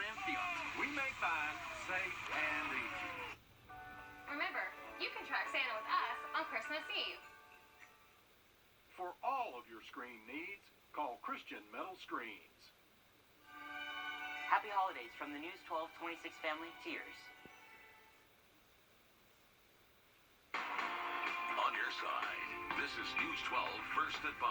Amphion's. We make buying safe and easy. Remember, you can track Santa with us on Christmas Eve. For all of your screen needs, call Christian Metal Screens. Happy holidays from the News 1226 family to yours. On your side, this is News 12 First at 5.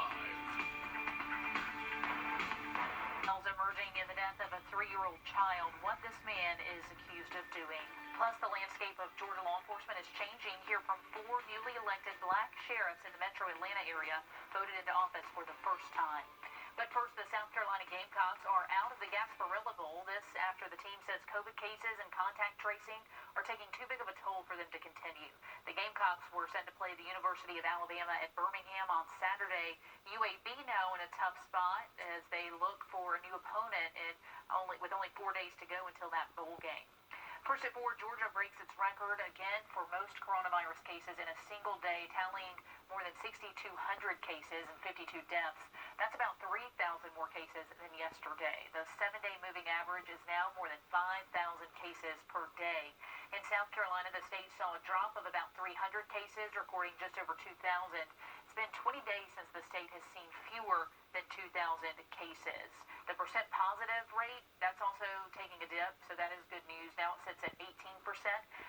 Emerging in the death of a 3-year-old child, what this man is accused of doing. Plus, the landscape of Georgia law enforcement is changing. Hear from 4 newly elected black sheriffs in the metro Atlanta area voted into office for the first time. But first, the South Carolina Gamecocks are out of the Gasparilla Bowl. This after the team says COVID cases and contact tracing are taking too big of a toll for them to continue. The Gamecocks were set to play the University of Alabama at Birmingham on Saturday. UAB now in a tough spot as they look for a new opponent with only 4 days to go until that bowl game. First at 4, Georgia breaks its record again for most coronavirus cases in a single day, tallying more than 6,200 cases and 52 deaths. That's about 3,000 more cases than yesterday. The 7-day moving average is now more than 5,000 cases per day. In South Carolina, the state saw a drop of about 300 cases, recording just over 2,000. It's been 20 days since the state has seen fewer than 2,000 cases. The percent positive rate, that's also taking a dip, so that is good news. Now it sits at 18%.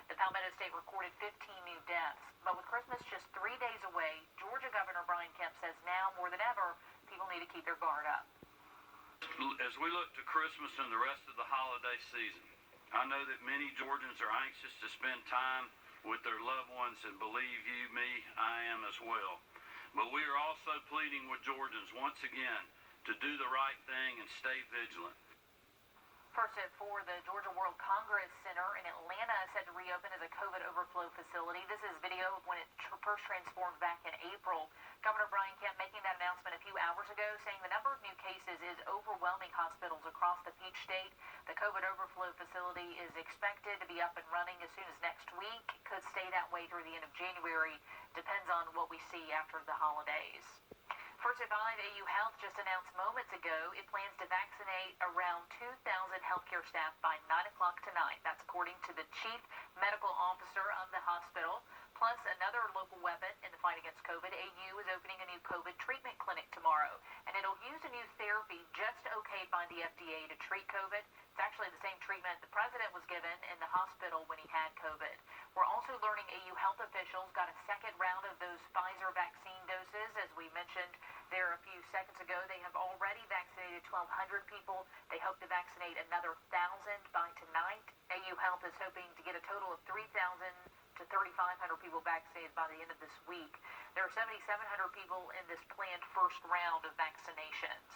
The Palmetto State recorded 15 new deaths. But with Christmas just 3 days away, Georgia Governor Brian Kemp says now more than ever, people need to keep their guard up. As we look to Christmas and the rest of the holiday season, I know that many Georgians are anxious to spend time with their loved ones, and believe you me, I am as well. But we are also pleading with Georgians once again to do the right thing and stay vigilant. First at 4, the Georgia World Congress Center in Atlanta is set to reopen as a COVID overflow facility. This is video of when it first transformed back in April. Governor Brian Kemp making that announcement a few hours ago, saying the number of new cases is overwhelming hospitals across the Peach State. The COVID overflow facility is expected to be up and running as soon as next week. Could stay that way through the end of January. Depends on what we see after the holidays. First at 5, AU Health just announced moments ago it plans to vaccinate around 2,000 healthcare staff by 9 o'clock tonight. That's according to the chief medical officer of the hospital. Plus, another local weapon in the fight against COVID, AU is opening a new COVID treatment clinic tomorrow. And it'll use a new therapy just okayed by the FDA to treat COVID. It's actually the same treatment the president was given in the hospital when he had COVID. We're also learning AU health officials got a second round of those Pfizer vaccine doses. As we mentioned there a few seconds ago, they have already vaccinated 1,200 people. They hope to vaccinate another 1,000 by tonight. AU Health is hoping to get a total of 3,000 to 3,500 people vaccinated by the end of this week. There are 7,700 people in this planned first round of vaccinations.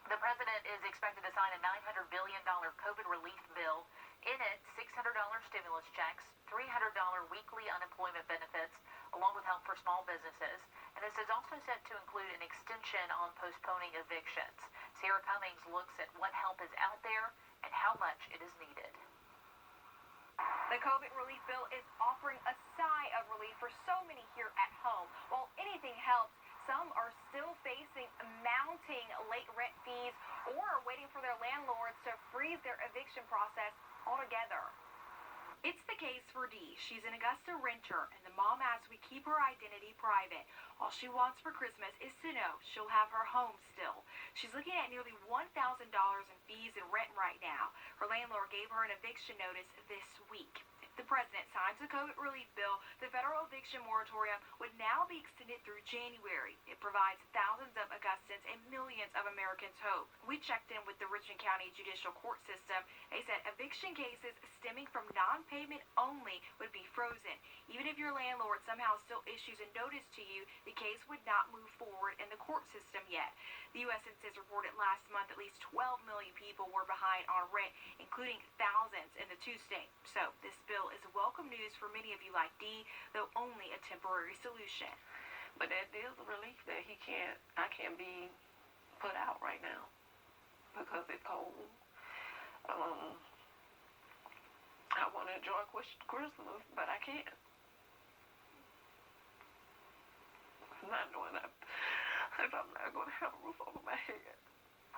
The president is expected to sign a $900 billion COVID relief bill. In it, $600 stimulus checks, $300 weekly unemployment benefits, along with help for small businesses. And this is also set to include an extension on postponing evictions. Sarah Cummings looks at what help is out there and how much it is needed. The COVID relief bill is offering a sigh of relief for so many here at home. While anything helps, some are still facing mounting late rent fees or are waiting for their landlords to freeze their eviction process altogether. It's the case for Dee. She's an Augusta renter, and the mom asks we keep her identity private. All she wants for Christmas is to know she'll have her home still. She's looking at nearly $1,000 in fees and rent right now. Her landlord gave her an eviction notice this week. If the president signs a COVID relief bill, the federal eviction moratorium would now be extended through January. It provides thousands of Augustans and millions of Americans hope. We checked in with the Richmond County Judicial Court System. They said eviction cases stemming from non-payment only would be frozen. Even if your landlord somehow still issues a notice to you, the case would not move forward in the court system yet. The U.S. Census reported last month at least 12 million people were behind on rent, including thousands in the 2 states. So this bill is welcome news for many of you like Dee, though only a temporary solution. But that is a relief that I can't be put out right now because it's cold. I want to enjoy Christmas, but I can't. I'm not doing that if I'm not going to have a roof over my head.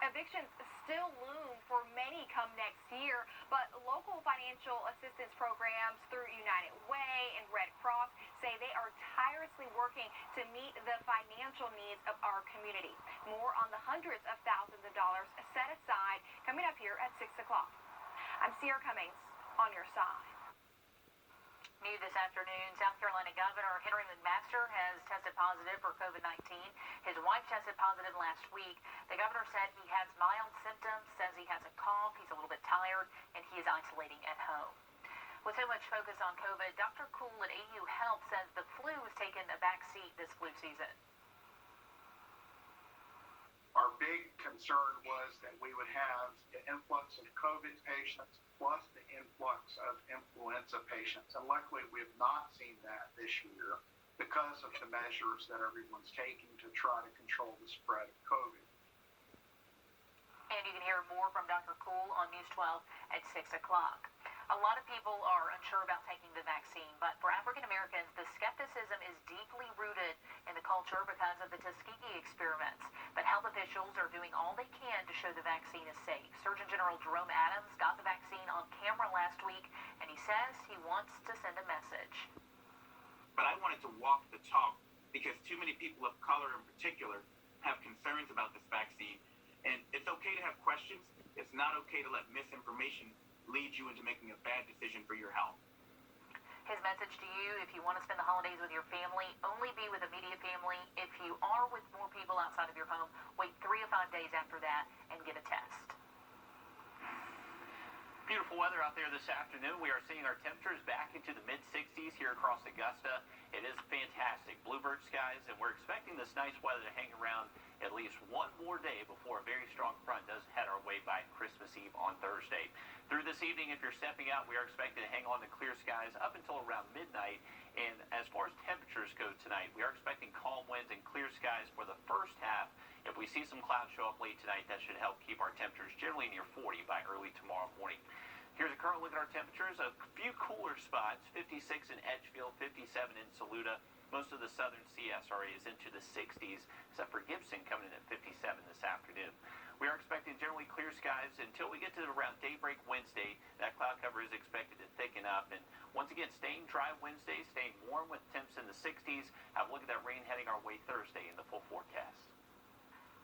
Evictions still loom for many come next year, but local financial assistance programs through United Way and Red Cross say they are tirelessly working to meet the financial needs of our community. More on the hundreds of thousands of dollars set aside coming up here at 6 o'clock. I'm Sierra Cummings on your side. New this afternoon, South Carolina Governor Henry McMaster has tested positive for COVID-19. His wife tested positive last week. The governor said he has mild symptoms, says he has a cough, he's a little bit tired, and he is isolating at home. With so much focus on COVID, Dr. Cool at AU Health says the flu has taken a backseat this flu season. Our big concern was that we would have the influx of COVID patients plus the influx of influenza patients. And luckily, we have not seen that this year because of the measures that everyone's taking to try to control the spread of COVID. And you can hear more from Dr. Cool on News 12 at 6 o'clock. A lot of people are unsure about taking the vaccine, but for African Americans, the skepticism is deeply rooted in the culture because of the Tuskegee experiments. But health officials are doing all they can to show the vaccine is safe. Surgeon General Jerome Adams got the vaccine on camera last week, and he says he wants to send a message. But I wanted to walk the talk because too many people of color in particular have concerns about this vaccine. And it's okay to have questions. It's not okay to let misinformation lead you into making a bad decision for your health. His message to you, if you want to spend the holidays with your family, only be with immediate family. If you are with more people outside of your home, wait 3 to 5 days after that and get a test. Beautiful weather out there this afternoon. We are seeing our temperatures back into the mid-60s here across Augusta. It is fantastic. Bluebird skies, and we're expecting this nice weather to hang around at least one more day before a very strong front does head our way by Christmas Eve on Thursday. Through this evening, if you're stepping out, we are expecting to hang on to clear skies up until around midnight. And as far as temperatures go tonight, we are expecting calm winds and clear skies for the first half. If we see some clouds show up late tonight, that should help keep our temperatures generally near 40 by early tomorrow morning. Here's a current look at our temperatures. A few cooler spots, 56 in Edgefield, 57 in Saluda. Most of the southern CSRA is into the 60s, except for Gibson coming in at 57 this afternoon. We are expecting generally clear skies until we get to around daybreak Wednesday. That cloud cover is expected to thicken up. And once again, staying dry Wednesday, staying warm with temps in the 60s. Have a look at that rain heading our way Thursday in the full forecast.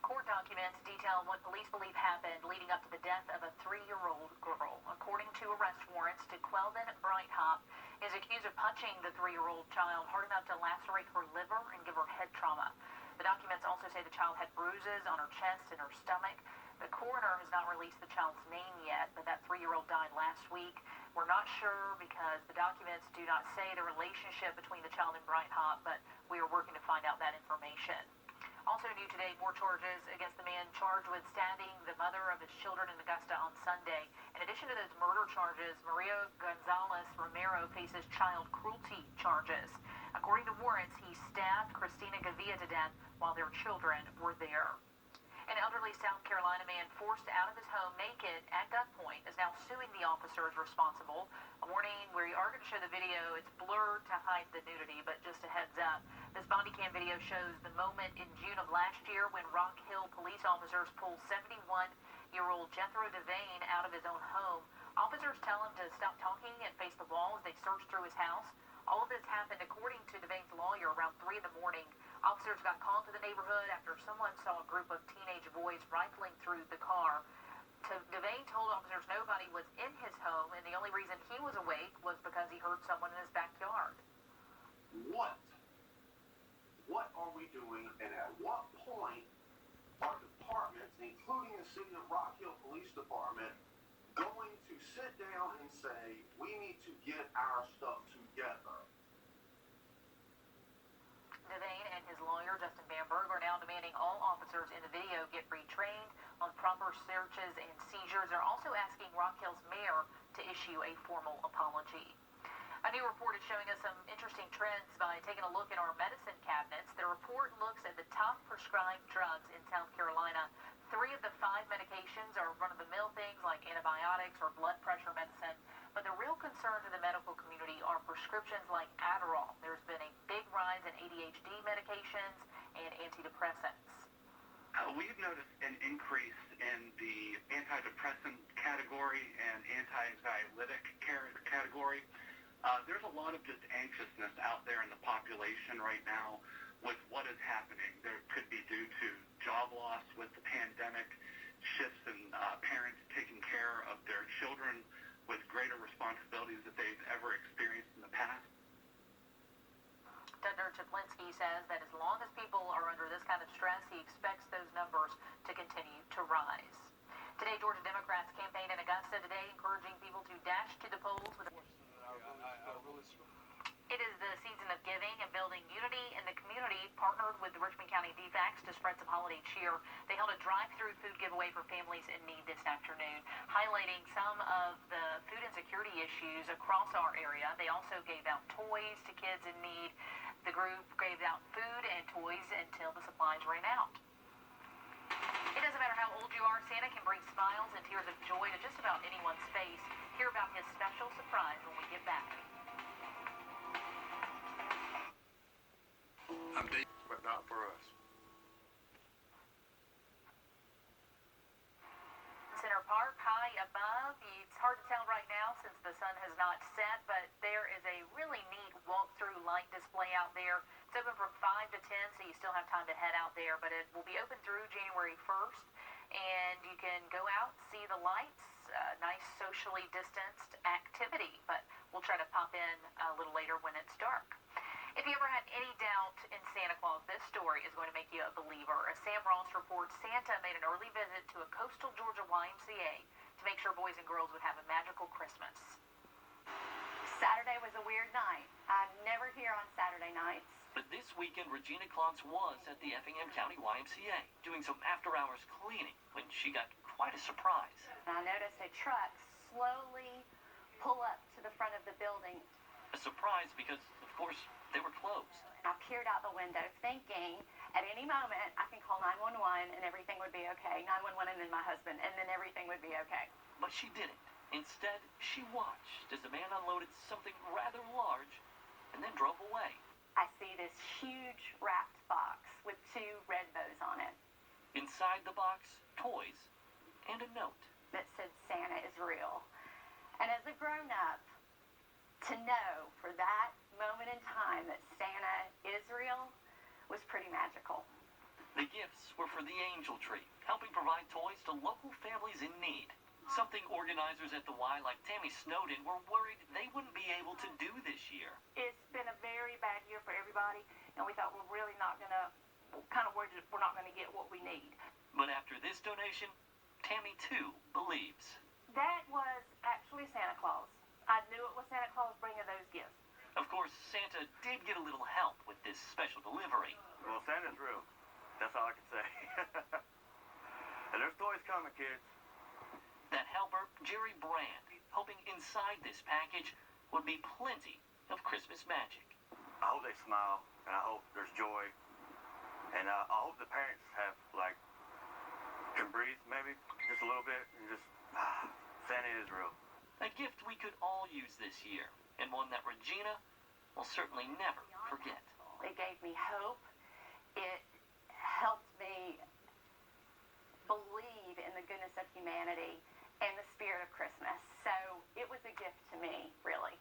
Court documents detail what police believe happened leading up to the death of a 3-year-old girl. According to arrest warrants, DeQuelvin Brighthop is accused of punching the 3-year-old child hard enough to lacerate her liver and give her head trauma. The documents also say the child had bruises on her chest and her stomach. The coroner has not released the child's name yet, but that 3-year-old died last week. We're not sure because the documents do not say the relationship between the child and Brighthop, but we are working to find out that information. Also new today, more charges against the man charged with stabbing the mother of his children in Augusta on Sunday. In addition to those murder charges, Maria Gonzalez Romero faces child cruelty charges. According to warrants, he stabbed Christina Gavia to death while their children were there. An elderly South Carolina man forced out of his home naked at gunpoint is now suing the officers responsible. A warning, we are going to show the video. It's blurred to hide the nudity, but just a heads up. This body cam video shows the moment in June of last year when Rock Hill police officers pulled 71-year-old Jethro Devane out of his own home. Officers tell him to stop talking and face the wall as they search through his house. All of this happened, according to Devane's lawyer, around 3 in the morning. Officers got called to the neighborhood after someone saw a group of teenage boys rifling through the car. Devane told officers nobody was in his home, and the only reason he was awake was because he heard someone in his backyard. What are we doing, and at what point are departments, including the City of Rock Hill Police Department, going to sit down and say, we need to get our stuff together? Devane and his lawyer, Justin Bamberg, are now demanding all officers in the video get retrained on proper searches and seizures. They're also asking Rock Hill's mayor to issue a formal apology. A new report is showing us some interesting trends by taking a look at our medicine cabinets. The report looks at the top prescribed drugs in South Carolina. 3 of the 5 medications are run-of-the-mill things like antibiotics or blood pressure medicine. But the real concern to the medical community are prescriptions like Adderall. There's been a big rise in ADHD medications and antidepressants. We've noticed an increase in the antidepressant category and anti-anxiolytic category. There's a lot of just anxiousness out there in the population right now with what is happening. There could be due to job loss with the pandemic, shifts in parents taking care of their children with greater responsibilities that they've ever experienced in the past. Dr. Chaplinsky says that as long as people are under this kind of stress, he expects those numbers to continue to rise. Today, Georgia Democrats campaigned in Augusta today, encouraging people to dash to the polls with It is the season of giving and building unity in the community, partnered with the Richmond County DFACS to spread some holiday cheer. They held a drive-through food giveaway for families in need this afternoon, highlighting some of the food insecurity issues across our area. They also gave out toys to kids in need. The group gave out food and toys until the supplies ran out. It doesn't matter how old you are, Santa can bring smiles and tears of joy to just about anyone's face. Hear about his special surprise when we get back. But not for us. Center Park, high above. It's hard to tell right now since the sun has not set, but there is a really neat walk-through light display out there. It's open from 5 to 10, so you still have time to head out there, but it will be open through January 1st, and you can go out, see the lights, nice socially distanced activity, but we'll try to pop in a little later when it's dark. If you ever had any doubt in Santa Claus, this story is going to make you a believer. As Sam Ross reports, Santa made an early visit to a coastal Georgia YMCA to make sure boys and girls would have a magical Christmas. Saturday was a weird night. I'm never here on Saturday nights. But this weekend, Regina Klontz was at the Effingham County YMCA doing some after-hours cleaning when she got quite a surprise. I noticed a truck slowly pull up to the front of the building. A surprise because, of course, they were closed. I peered out the window thinking at any moment I can call 911 and everything would be okay. 911 and then my husband, and then everything would be okay. But she didn't. Instead, she watched as the man unloaded something rather large and then drove away. I see this huge wrapped box with 2 red bows on it. Inside the box, toys and a note that said Santa is real. And as a grown-up, to know for that moment in time that Santa is real was pretty magical. The gifts were for the Angel Tree, helping provide toys to local families in need. Something organizers at the Y, like Tammy Snowden, were worried they wouldn't be able to do this year. It's been a very bad year for everybody, and we thought we're really not going to, kind of worried we're not going to get what we need. But after this donation, Tammy, too, believes. That was actually Santa Claus. I knew it was Santa Claus bringing those gifts. Of course, Santa did get a little help with this special delivery. Well, Santa's real. That's all I can say. And there's toys coming, kids. That helper, Jerry Brand, hoping inside this package would be plenty of Christmas magic. I hope they smile, and I hope there's joy. And I hope the parents have, can breathe maybe just a little bit and just, Santa is real. A gift we could all use this year, and one that Regina will certainly never forget. It gave me hope. It helped me believe in the goodness of humanity and the spirit of Christmas. So it was a gift to me, really.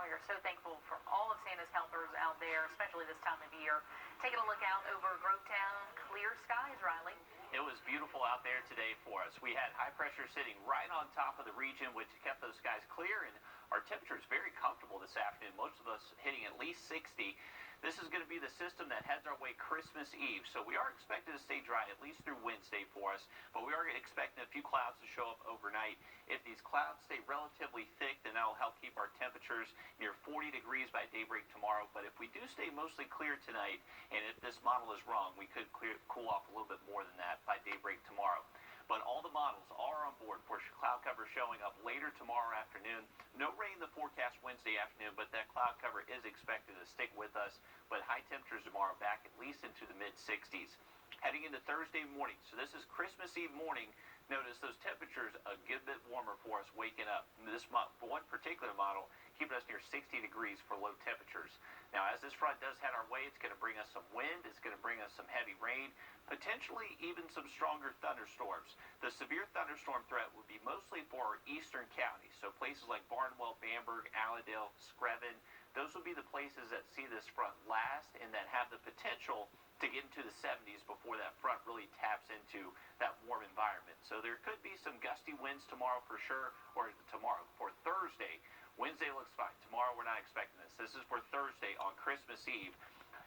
We are so thankful for all of Santa's helpers out there, especially this time of year. Taking a look out over Grovetown, clear skies, Riley. It was beautiful out there today for us. We had high pressure sitting right on top of the region, which kept those skies clear, and our temperature is very comfortable this afternoon, most of us hitting at least 60. This is going to be the system that heads our way Christmas Eve, so we are expected to stay dry at least through Wednesday for us, but we are expecting a few clouds to show up overnight. If these clouds stay relatively thick, then that will help keep our temperatures near 40 degrees by daybreak tomorrow, but if we do stay mostly clear tonight, and if this model is wrong, we could cool off a little bit more than that by daybreak tomorrow. But all the models are on board for cloud cover showing up later tomorrow afternoon. No rain in the forecast Wednesday afternoon, but that cloud cover is expected to stick with us. But high temperatures tomorrow back at least into the mid-60s. Heading into Thursday morning, so this is Christmas Eve morning. Notice those temperatures a good bit warmer for us waking up. This one particular model keeping us near 60 degrees for low temperatures. Now, as this front does head our way, it's going to bring us some wind. It's going to bring us some heavy rain, potentially even some stronger thunderstorms. The severe thunderstorm threat would be mostly for our eastern counties, so places like Barnwell, Bamberg, Allendale, Screven. Those would be the places that see this front last and that have the potential to get into the 70s before that front really taps into that warm environment. So there could be some gusty winds tomorrow for sure, or tomorrow. For Thursday, Wednesday looks fine. Tomorrow we're not expecting this. This is for Thursday on Christmas Eve.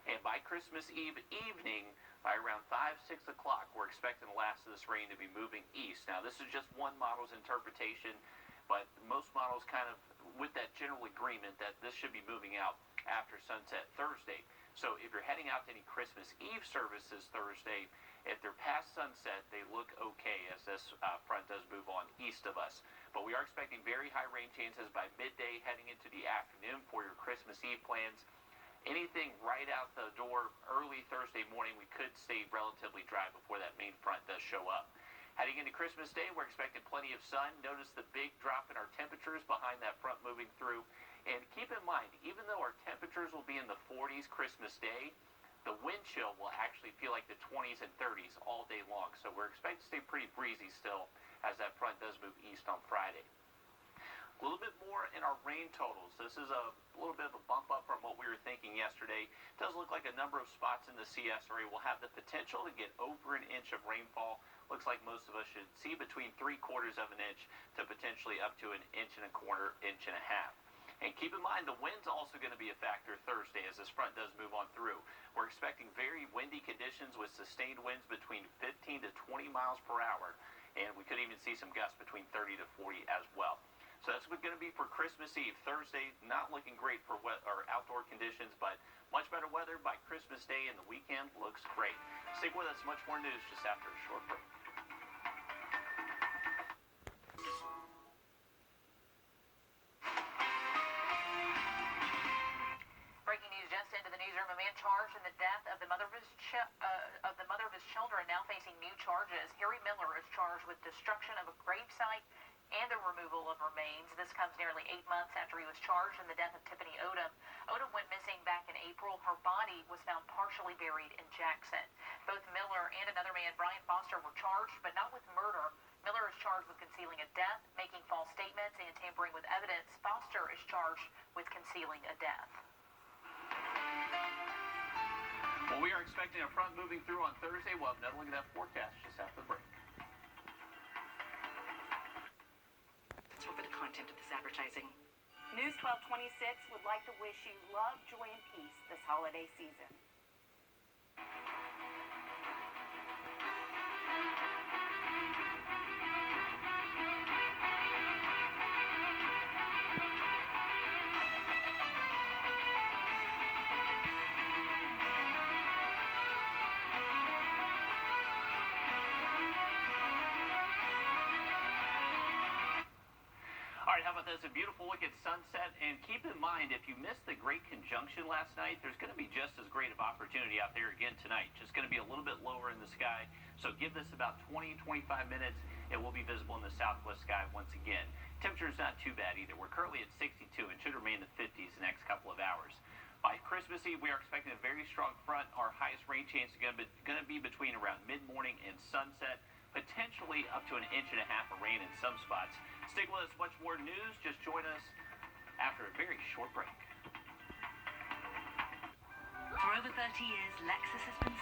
And by Christmas Eve evening, by around 5, 6 o'clock, we're expecting the last of this rain to be moving east. Now, this is just one model's interpretation, but most models kind of with that general agreement that this should be moving out after sunset Thursday. So if you're heading out to any Christmas Eve services Thursday, if they're past sunset, they look okay as this front does move on east of us. But we are expecting very high rain chances by midday heading into the afternoon for your Christmas Eve plans. Anything right out the door early Thursday morning, we could stay relatively dry before that main front does show up. Heading into Christmas Day, we're expecting plenty of sun. Notice the big drop in our temperatures behind that front moving through. And keep in mind, even though our temperatures will be in the 40s Christmas Day, the wind chill will actually feel like the 20s and 30s all day long. So we're expecting to stay pretty breezy still as that front does move east on Friday. A little bit more in our rain totals. This is a little bit of a bump up from what we were thinking yesterday. It does look like a number of spots in the CS area will have the potential to get over an inch of rainfall. Looks like most of us should see between 3/4 of an inch to potentially up to 1 1/4 inches, 1.5 inches. And keep in mind, the wind's also going to be a factor Thursday as this front does move on through. We're expecting very windy conditions with sustained winds between 15 to 20 miles per hour. And we could even see some gusts between 30 to 40 as well. So that's going to be for Christmas Eve. Thursday, not looking great for outdoor conditions, but much better weather by Christmas Day, and the weekend looks great. Stick with us, much more news just after a short break. Breaking news just into the newsroom. A man charged in the death of the mother of his children now facing new charges. Harry Miller is charged with destruction of a gravesite and the removal of remains. This comes nearly 8 months after he was charged in the death of Tiffany Odom. Odom went missing back in April. Her body was found partially buried in Jackson. Both Miller and another man, Brian Foster, were charged, but not with murder. Miller is charged with concealing a death, making false statements, and tampering with evidence. Foster is charged with concealing a death. Well, we are expecting a front moving through on Thursday. We'll have another look at that forecast just after the break. For the content of this advertising. News 1226 would like to wish you love, joy, and peace this holiday season. All right, how about this? A beautiful look at sunset. And keep in mind, if you missed the great conjunction last night, there's going to be just as great of opportunity out there again tonight. Just going to be a little bit lower in the sky. So give this about 20, 25 minutes. It will be visible in the southwest sky once again. Temperature's not too bad either. We're currently at 62 and should remain in the 50s the next couple of hours. By Christmas Eve, we are expecting a very strong front. Our highest rain chance is going to be between around mid-morning and sunset, potentially up to 1.5 inches of rain in some spots. Stick with us, much more news. Just join us after a very short break. For over 30 years, Lexus has been